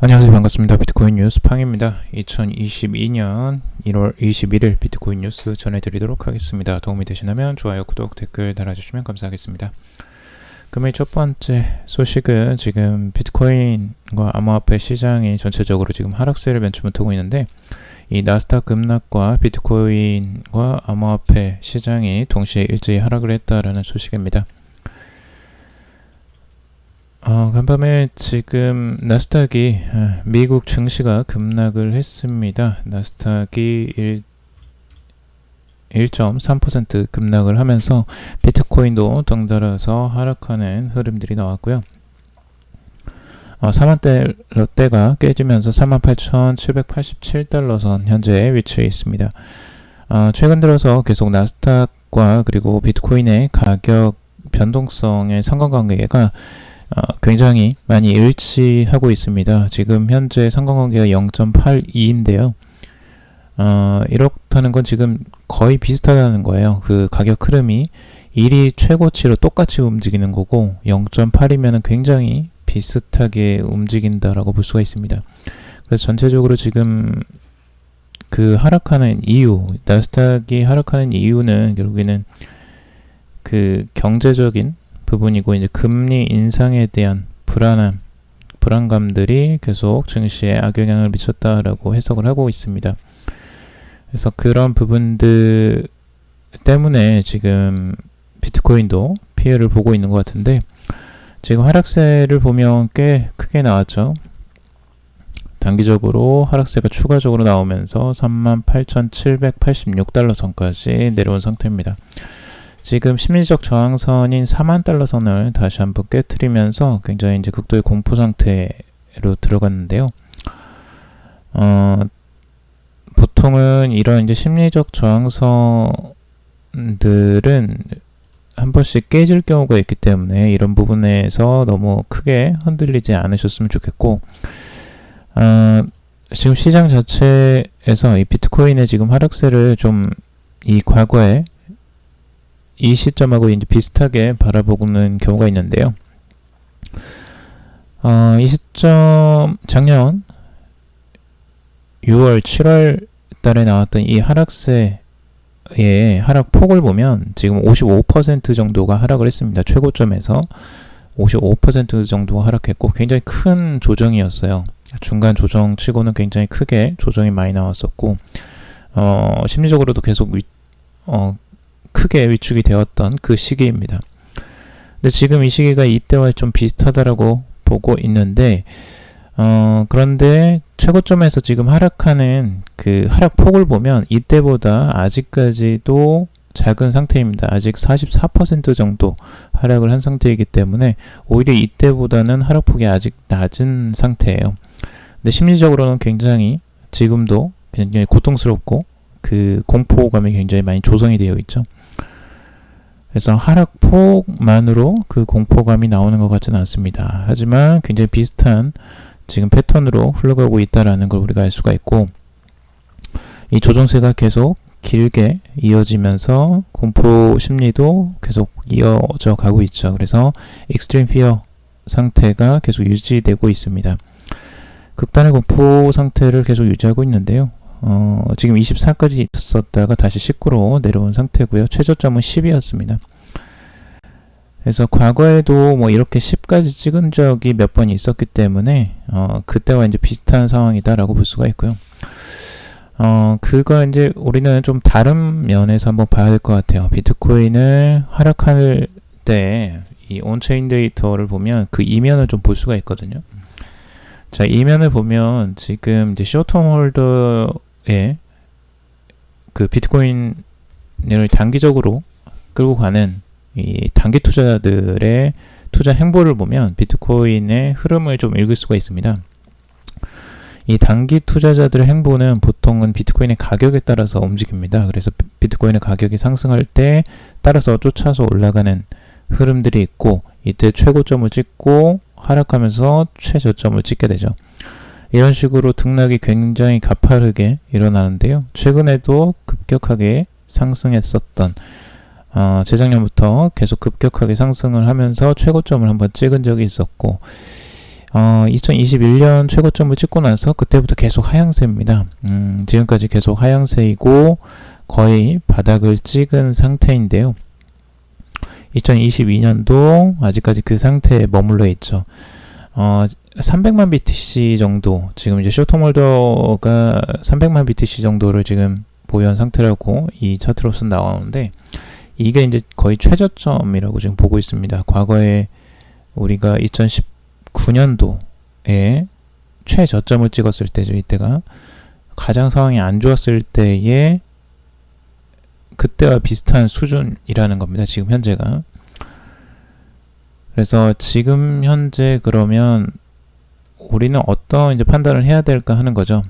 안녕하세요. 반갑습니다. 비트코인 뉴스 팡입니다. 2022년 1월 21일 비트코인 뉴스 전해드리도록 하겠습니다. 도움이 되시다면 좋아요, 구독, 댓글 달아주시면 감사하겠습니다. 금일 첫 번째 소식은 지금 비트코인과 암호화폐 시장이 전체적으로 지금 하락세를 멘트 못하고 있는데, 이 나스닥 급락과 비트코인과 암호화폐 시장이 동시에 일제히 하락을 했다라는 소식입니다. 간밤에 지금 나스닥이 미국 증시가 급락을 했습니다. 나스닥이 1.3% 급락을 하면서 비트코인도 덩달아서 하락하는 흐름들이 나왔고요. 4만달러대가 깨지면서 48,787달러 선 현재 위치해 있습니다. 최근 들어서 계속 나스닥과 그리고 비트코인의 가격 변동성의 상관관계가 굉장히 많이 일치하고 있습니다. 지금 현재 상관관계가 0.82인데요. 이렇다는 건 지금 거의 비슷하다는 거예요. 그 가격 흐름이 1이 최고치로 똑같이 움직이는 거고 0.8이면 굉장히 비슷하게 움직인다라고 볼 수가 있습니다. 그래서 전체적으로 지금 그 하락하는 이유, 나스닥이 하락하는 이유는 결국에는 그 경제적인 부분이고, 이제 금리 인상에 대한 불안감들이 계속 증시에 악영향을 미쳤다라고 해석을 하고 있습니다. 그래서 그런 부분들 때문에 지금 비트코인도 피해를 보고 있는 것 같은데, 지금 하락세를 보면 꽤 크게 나왔죠. 단기적으로 하락세가 추가적으로 나오면서 38,786달러 선까지 내려온 상태입니다. 지금 심리적 저항선인 4만 달러 선을 다시 한번 깨트리면서 굉장히 이제 극도의 공포 상태로 들어갔는데요. 보통은 이런 이제 심리적 저항선들은 한 번씩 깨질 경우가 있기 때문에 이런 부분에서 너무 크게 흔들리지 않으셨으면 좋겠고, 지금 시장 자체에서 이 비트코인의 지금 하락세를 좀 이 과거에 이 시점하고 이제 비슷하게 바라보는 경우가 있는데요. 이 시점 작년 6월, 7월 달에 나왔던 이 하락세의 하락폭을 보면 지금 55% 정도가 하락을 했습니다. 최고점에서 55% 정도가 하락했고 굉장히 큰 조정이었어요. 중간 조정 치고는 굉장히 크게 조정이 많이 나왔었고, 심리적으로도 계속 크게 위축이 되었던 그 시기입니다. 근데 지금 이 시기가 이때와 좀 비슷하다라고 보고 있는데, 그런데 최고점에서 지금 하락하는 그 하락폭을 보면 이때보다 아직까지도 작은 상태입니다. 아직 44% 정도 하락을 한 상태이기 때문에 오히려 이때보다는 하락폭이 아직 낮은 상태예요. 근데 심리적으로는 굉장히 지금도 굉장히 고통스럽고 그 공포감이 굉장히 많이 조성이 되어 있죠. 그래서 하락폭만으로 그 공포감이 나오는 것 같지는 않습니다. 하지만 굉장히 비슷한 지금 패턴으로 흘러가고 있다는 걸 우리가 알 수가 있고, 이 조정세가 계속 길게 이어지면서 공포 심리도 계속 이어져 가고 있죠. 그래서 익스트림 피어 상태가 계속 유지되고 있습니다. 극단의 공포 상태를 계속 유지하고 있는데요. 지금 24까지 있었다가 다시 19로 내려온 상태고요. 최저점은 10이었습니다. 그래서 과거에도 뭐 이렇게 10까지 찍은 적이 몇 번 있었기 때문에 그때와 이제 비슷한 상황이다라고 볼 수가 있고요. 그거 이제 우리는 좀 다른 면에서 한번 봐야 될 것 같아요. 비트코인을 하락할 때 이 온체인 데이터를 보면 그 이면을 좀 볼 수가 있거든요. 자, 이면을 보면 지금 이제 쇼텀 홀더의 그 비트코인을 단기적으로 끌고 가는 이 단기 투자자들의 투자 행보를 보면 비트코인의 흐름을 좀 읽을 수가 있습니다. 이 단기 투자자들의 행보는 보통은 비트코인의 가격에 따라서 움직입니다. 그래서 비트코인의 가격이 상승할 때 따라서 쫓아서 올라가는 흐름들이 있고, 이때 최고점을 찍고 하락하면서 최저점을 찍게 되죠. 이런 식으로 등락이 굉장히 가파르게 일어나는데요. 최근에도 급격하게 상승했었던, 재작년부터 계속 급격하게 상승을 하면서 최고점을 한번 찍은 적이 있었고, 2021년 최고점을 찍고 나서 그때부터 계속 하향세입니다. 지금까지 계속 하향세이고 거의 바닥을 찍은 상태인데요. 2022년도 아직까지 그 상태에 머물러 있죠. 300만 BTC 정도, 지금 이제 쇼트몰더가 300만 BTC 정도를 지금 보유한 상태라고 이 차트로서 나오는데, 이게 이제 거의 최저점이라고 지금 보고 있습니다. 과거에 우리가 2019년도에 최저점을 찍었을 때죠. 이때가 가장 상황이 안 좋았을 때에 그때와 비슷한 수준이라는 겁니다. 지금 현재가. 그래서 지금 현재 그러면 우리는 어떤 이제 판단을 해야 될까 하는 거죠.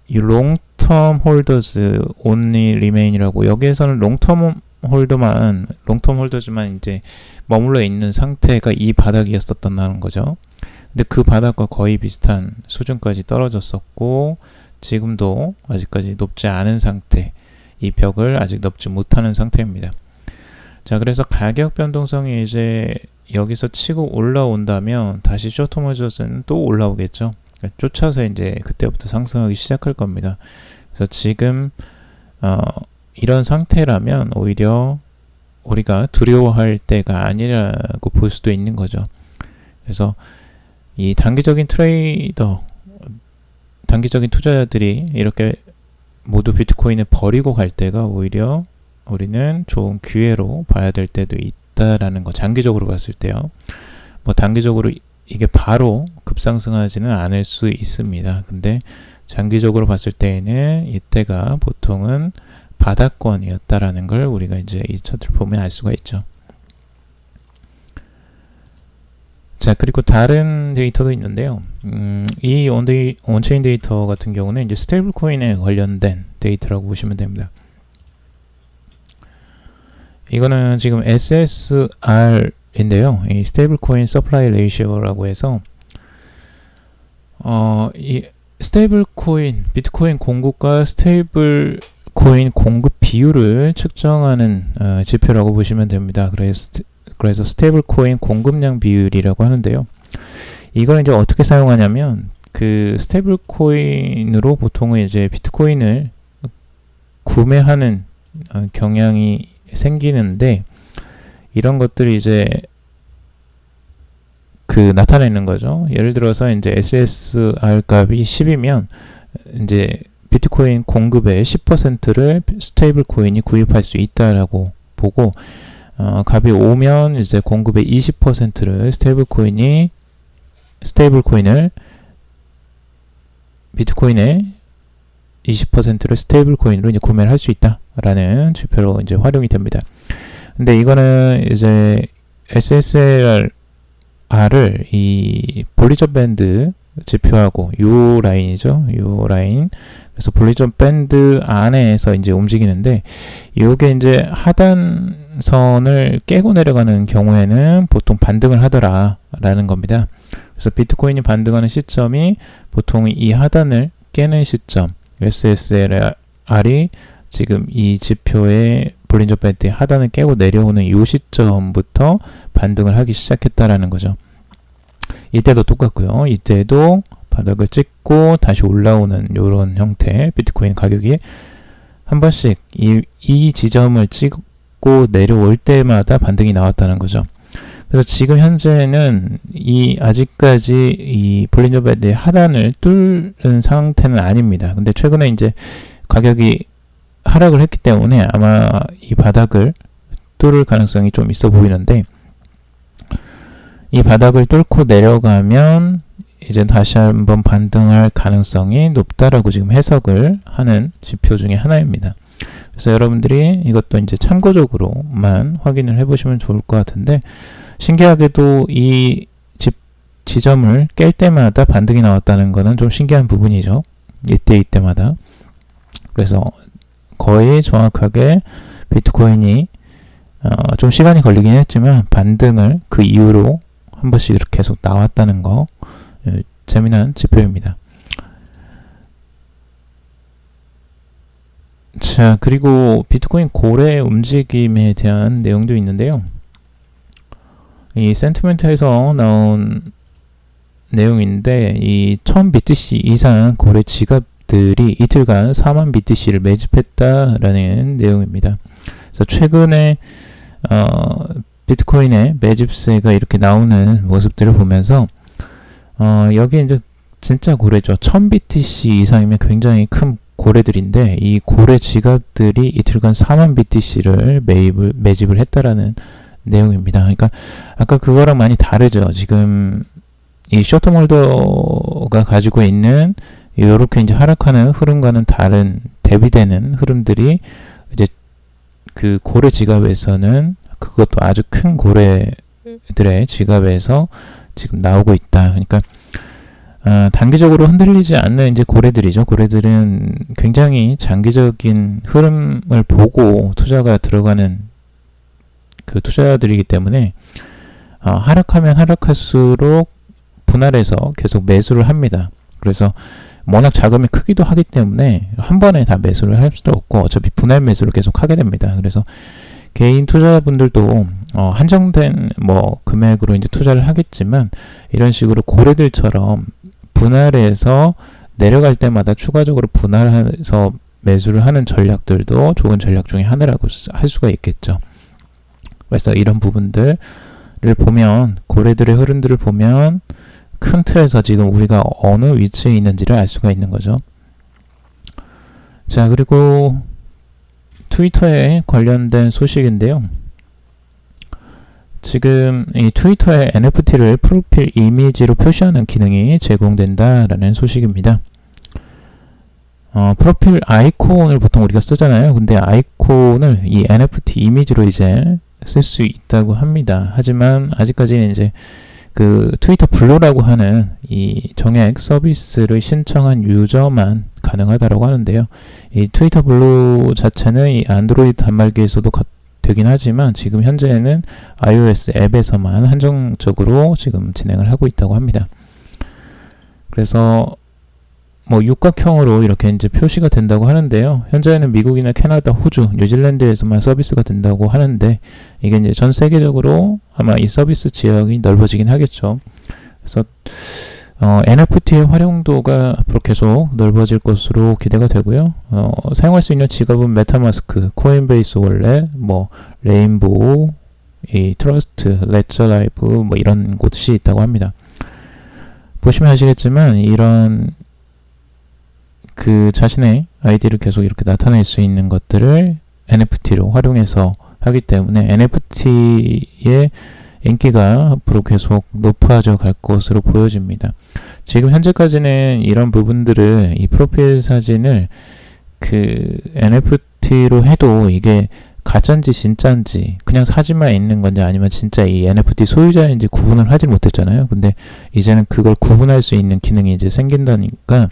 이 롱텀 홀더즈 only remain이라고, 여기에서는 롱텀 홀더지만 이제 머물러 있는 상태가 이 바닥이었었다는 거죠. 근데 그 바닥과 거의 비슷한 수준까지 떨어졌었고, 지금도 아직까지 높지 않은 상태, 이 벽을 아직 넘지 못하는 상태입니다. 자, 그래서 가격 변동성이 이제 여기서 치고 올라온다면 다시 쇼트모저스는 또 올라오겠죠. 쫓아서 이제 그때부터 상승하기 시작할 겁니다. 그래서 지금 이런 상태라면 오히려 우리가 두려워할 때가 아니라고 볼 수도 있는 거죠. 그래서 이 단기적인 투자자들이 이렇게 모두 비트코인을 버리고 갈 때가 오히려 우리는 좋은 기회로 봐야 될 때도 있다라는 거, 장기적으로 봤을 때요. 뭐 단기적으로 이게 바로 급상승하지는 않을 수 있습니다. 근데 장기적으로 봤을 때에는 이때가 보통은 바닥권이었다라는 걸 우리가 이제 이 차트를 보면 알 수가 있죠. 자, 그리고 다른 데이터도 있는데요. 이 온체인 데이터 같은 경우는 이제 스테이블 코인에 관련된 데이터라고 보시면 됩니다. 이거는 지금 SSR인데요. 이 스테이블 코인 서플라이 레이시오라고 해서 이 스테이블 코인, 비트코인 공급과 스테이블 코인 공급 비율을 측정하는 지표라고 보시면 됩니다. 그래서 스테이블 코인 공급량 비율이라고 하는데요. 이걸 이제 어떻게 사용하냐면, 그 스테이블 코인으로 보통은 이제 비트코인을 구매하는 경향이 생기는데, 이런 것들이 이제 나타내는 거죠. 예를 들어서 이제 SSR 값이 10이면 이제 비트코인 공급의 10%를 스테이블 코인이 구입할 수 있다라고 보고, 값이 5면 이제 공급의 20%를 비트코인의 20%를 스테이블 코인으로 이제 구매를 할 수 있다라는 지표로 이제 활용이 됩니다. 근데 이거는 이제 SSR을 이 볼리저 밴드 지표하고 요 라인이죠. 요 라인. 그래서 볼리저 밴드 안에서 이제 움직이는데, 요게 이제 하단선을 깨고 내려가는 경우에는 보통 반등을 하더라라는 겁니다. 그래서 비트코인이 반등하는 시점이 보통 이 하단을 깨는 시점, SSR이 지금 이 지표의 볼린저 밴드의 하단을 깨고 내려오는 이 시점부터 반등을 하기 시작했다라는 거죠. 이때도 똑같고요. 이때도 바닥을 찍고 다시 올라오는 이런 형태, 비트코인 가격이 한 번씩 이 지점을 찍고 내려올 때마다 반등이 나왔다는 거죠. 그래서 지금 현재는 아직까지 이 볼린저 밴드의 하단을 뚫은 상태는 아닙니다. 근데 최근에 이제 가격이 하락을 했기 때문에 아마 이 바닥을 뚫을 가능성이 좀 있어 보이는데, 이 바닥을 뚫고 내려가면 이제 다시 한번 반등할 가능성이 높다라고 지금 해석을 하는 지표 중에 하나입니다. 그래서 여러분들이 이것도 이제 참고적으로만 확인을 해보시면 좋을 것 같은데, 신기하게도 이 지점을 깰 때마다 반등이 나왔다는 것은 좀 신기한 부분이죠. 이때마다. 그래서 거의 정확하게 비트코인이 좀 시간이 걸리긴 했지만 반등을 그 이후로 한 번씩 이렇게 계속 나왔다는 거, 재미난 지표입니다. 자, 그리고 비트코인 고래 움직임에 대한 내용도 있는데요. 이 센티멘트에서 나온 내용인데 이 1000BTC 이상 고래 지갑들이 이틀간 4만 BTC를 매집했다라는 내용입니다. 그래서 최근에 비트코인의 매집세가 이렇게 나오는 모습들을 보면서 여기 이제 진짜 고래죠. 1000BTC 이상이면 굉장히 큰 고래들인데 이 고래 지갑들이 이틀간 4만 BTC를 매집을 했다라는 내용입니다. 그러니까 아까 그거랑 많이 다르죠. 지금 이 쇼트몰더가 가지고 있는 이렇게 이제 하락하는 흐름과는 다른 대비되는 흐름들이 이제 그 고래 지갑에서는 그것도 아주 큰 고래들의 지갑에서 지금 나오고 있다. 그러니까 단기적으로 흔들리지 않는 이제 고래들이죠. 고래들은 굉장히 장기적인 흐름을 보고 투자가 들어가는 그 투자들이기 때문에 하락하면 하락할수록 분할해서 계속 매수를 합니다. 그래서 워낙 자금이 크기도 하기 때문에 한 번에 다 매수를 할 수도 없고 어차피 분할 매수를 계속 하게 됩니다. 그래서 개인 투자자분들도 한정된 금액으로 이제 투자를 하겠지만 이런 식으로 고래들처럼 분할해서 내려갈 때마다 추가적으로 분할해서 매수를 하는 전략들도 좋은 전략 중에 하나라고 할 수가 있겠죠. 그래서 이런 부분들을 보면 고래들의 흐름들을 보면 큰 틀에서 지금 우리가 어느 위치에 있는지를 알 수가 있는 거죠. 자, 그리고 트위터에 관련된 소식인데요. 지금 이 트위터에 NFT를 프로필 이미지로 표시하는 기능이 제공된다라는 소식입니다. 프로필 아이콘을 보통 우리가 쓰잖아요. 근데 아이콘을 이 NFT 이미지로 이제 쓸 수 있다고 합니다. 하지만 아직까지는 이제 그 트위터 블루라고 하는 이 정액 서비스를 신청한 유저만 가능하다고 하는데요. 이 트위터 블루 자체는 이 안드로이드 단말기에서도 되긴 하지만 지금 현재는 iOS 앱에서만 한정적으로 지금 진행을 하고 있다고 합니다. 그래서 육각형으로 이렇게 이제 표시가 된다고 하는데요. 현재는 미국이나 캐나다, 호주, 뉴질랜드에서만 서비스가 된다고 하는데 이게 이제 전 세계적으로 아마 이 서비스 지역이 넓어지긴 하겠죠. 그래서 NFT의 활용도가 앞으로 계속 넓어질 것으로 기대가 되고요. 사용할 수 있는 지갑은 메타마스크, 코인베이스 월렛, 레인보우, 이 트러스트, 레저 라이브 이런 곳이 있다고 합니다. 보시면 아시겠지만 이런 그 자신의 아이디를 계속 이렇게 나타낼 수 있는 것들을 NFT로 활용해서 하기 때문에 NFT의 인기가 앞으로 계속 높아져 갈 것으로 보여집니다. 지금 현재까지는 이런 부분들을 이 프로필 사진을 그 NFT로 해도 이게 가짜인지 진짜인지 그냥 사진만 있는 건지 아니면 진짜 이 NFT 소유자인지 구분을 하지 못했잖아요. 근데 이제는 그걸 구분할 수 있는 기능이 이제 생긴다니까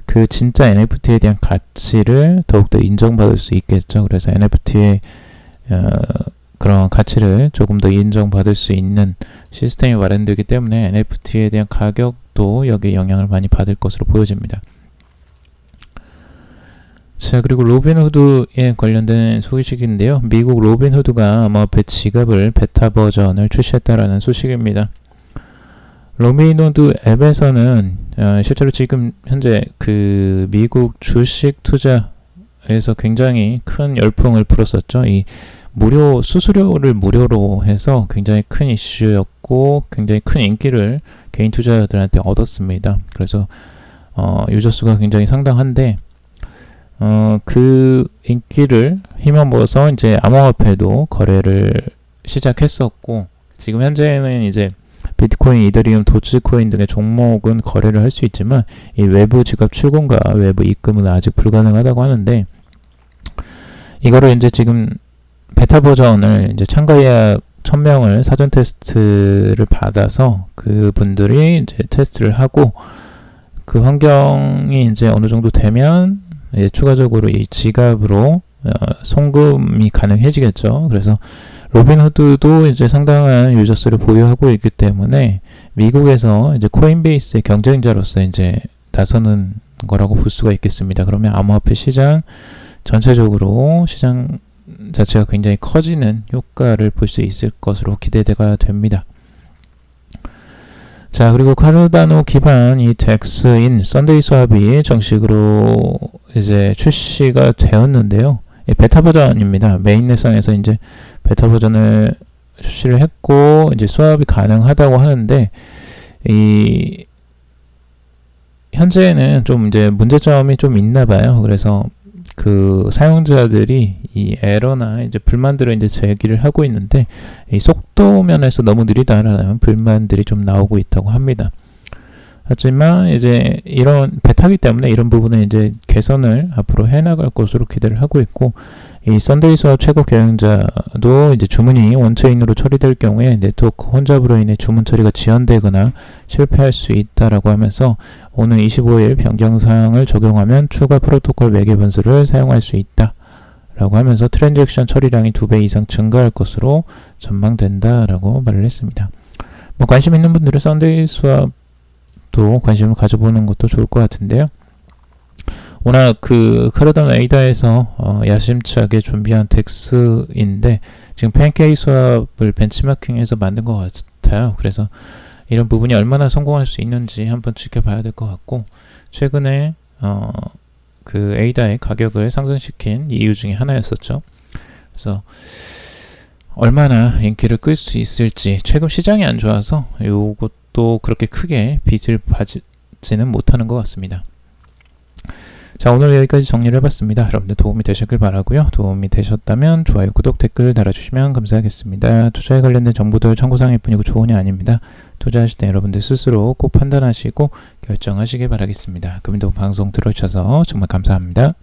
그 진짜 NFT에 대한 가치를 더욱더 인정받을 수 있겠죠. 그래서 NFT의 그런 가치를 조금 더 인정받을 수 있는 시스템이 마련되기 때문에 NFT에 대한 가격도 여기에 영향을 많이 받을 것으로 보여집니다. 자, 그리고 로빈후드에 관련된 소식인데요. 미국 로빈후드가 암호화폐 지갑을 베타 버전을 출시했다라는 소식입니다. 로빈후드 앱에서는 실제로 지금 현재 그 미국 주식 투자에서 굉장히 큰 열풍을 불었었죠. 이 무료 수수료를 무료로 해서 굉장히 큰 이슈였고 굉장히 큰 인기를 개인 투자자들한테 얻었습니다. 그래서 유저 수가 굉장히 상당한데 그 인기를 힘입어서 이제 암호화폐도 거래를 시작했었고 지금 현재는 이제 비트코인, 이더리움, 도지코인 등의 종목은 거래를 할 수 있지만 이 외부 지갑 출금과 외부 입금은 아직 불가능하다고 하는데 이거를 이제 지금 베타 버전을 이제 참가 예약 1000명을 사전 테스트를 받아서 그분들이 이제 테스트를 하고 그 환경이 이제 어느 정도 되면 이제 추가적으로 이 지갑으로 송금이 가능해지겠죠. 그래서 로빈후드도 이제 상당한 유저 수를 보유하고 있기 때문에 미국에서 이제 코인베이스의 경쟁자로서 이제 나서는 거라고 볼 수가 있겠습니다. 그러면 암호화폐 시장 전체적으로 시장 자체가 굉장히 커지는 효과를 볼 수 있을 것으로 기대가 됩니다. 자, 그리고 카르다노 기반 이 덱스인 썬데이 스왑이 정식으로 이제 출시가 되었는데요. 베타 버전입니다. 메인넷상에서 이제 베타 버전을 출시를 했고 이제 스왑이 가능하다고 하는데 이 현재는 좀 이제 문제점이 좀 있나 봐요. 그래서 그 사용자들이 이 에러나 이제 불만들을 이제 제기를 하고 있는데 이 속도 면에서 너무 느리다라는 불만들이 좀 나오고 있다고 합니다. 하지만 이제 이런 베타기 때문에 이런 부분은 이제 개선을 앞으로 해나갈 것으로 기대를 하고 있고 이 썬데이 스왑 최고 경영자도 이제 주문이 원체인으로 처리될 경우에 네트워크 혼잡으로 인해 주문 처리가 지연되거나 실패할 수 있다라고 하면서 오는 25일 변경사항을 적용하면 추가 프로토콜 매개 변수를 사용할 수 있다 라고 하면서 트랜잭션 처리량이 2배 이상 증가할 것으로 전망된다라고 말을 했습니다. 뭐 관심 있는 분들은 썬데이 스왑도 관심을 가져보는 것도 좋을 것 같은데요. 워낙 그 카르다노 에이다에서 야심차게 준비한 덱스인데 지금 팬케이크 스왑을 벤치마킹해서 만든 것 같아요. 그래서 이런 부분이 얼마나 성공할 수 있는지 한번 지켜봐야 될 것 같고 최근에 그 에이다의 가격을 상승시킨 이유 중에 하나였었죠. 그래서 얼마나 인기를 끌 수 있을지 최근 시장이 안 좋아서 이것도 그렇게 크게 빚을 봐지는 못하는 것 같습니다. 자, 오늘 여기까지 정리를 해봤습니다. 여러분들 도움이 되셨길 바라고요. 도움이 되셨다면 좋아요, 구독, 댓글 달아주시면 감사하겠습니다. 투자에 관련된 정보들 참고사항일 뿐이고 조언이 아닙니다. 투자하실 때 여러분들 스스로 꼭 판단하시고 결정하시길 바라겠습니다. 금도 방송 들어주셔서 정말 감사합니다.